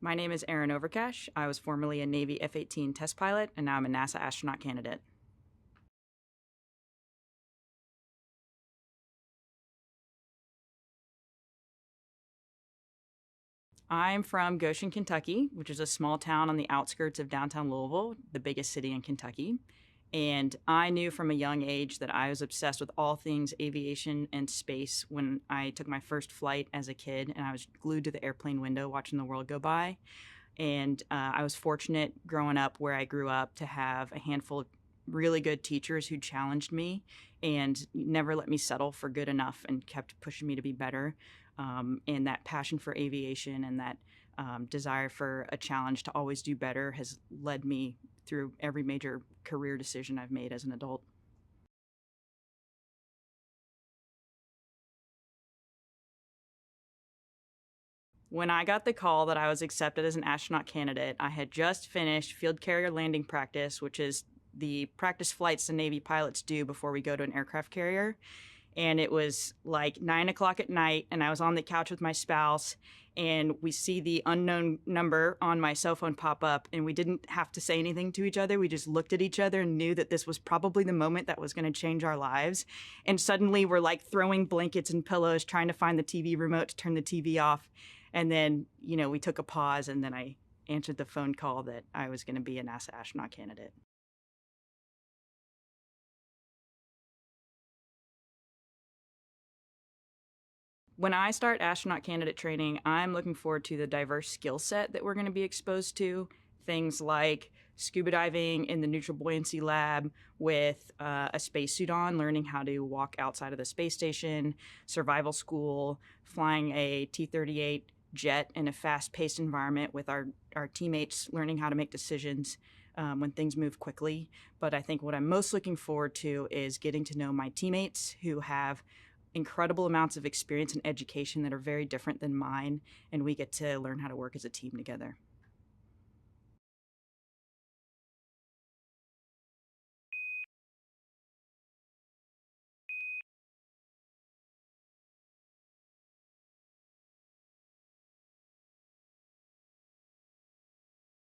My name is Erin Overcash. I was formerly a Navy F-18 test pilot, and now I'm a NASA astronaut candidate. I'm from Goshen, Kentucky, which is a small town on the outskirts of downtown Louisville, the biggest city in Kentucky. And I knew from a young age that I was obsessed with all things aviation and space when I took my first flight as a kid, and I was glued to the airplane window watching the world go by. And I was fortunate growing up where I grew up to have a handful of really good teachers who challenged me and never let me settle for good enough and kept pushing me to be better. And that passion for aviation and that desire for a challenge to always do better has led me through every major career decision I've made as an adult. When I got the call that I was accepted as an astronaut candidate, I had just finished field carrier landing practice, which is the practice flights the Navy pilots do before we go to an aircraft carrier. And it was like 9 o'clock at night, and I was on the couch with my spouse, and we see the unknown number on my cell phone pop up, and we didn't have to say anything to each other. We just looked at each other and knew that this was probably the moment that was going to change our lives. And suddenly we're like throwing blankets and pillows, trying to find the TV remote to turn the TV off. And then, we took a pause, and then I answered the phone call that I was going to be a NASA astronaut candidate. When I start astronaut candidate training, I'm looking forward to the diverse skill set that we're going to be exposed to. Things like scuba diving in the neutral buoyancy lab with a spacesuit on, learning how to walk outside of the space station, survival school, flying a T 38 jet in a fast paced environment with our teammates, learning how to make decisions when things move quickly. But I think what I'm most looking forward to is getting to know my teammates who have incredible amounts of experience and education that are very different than mine, and we get to learn how to work as a team together.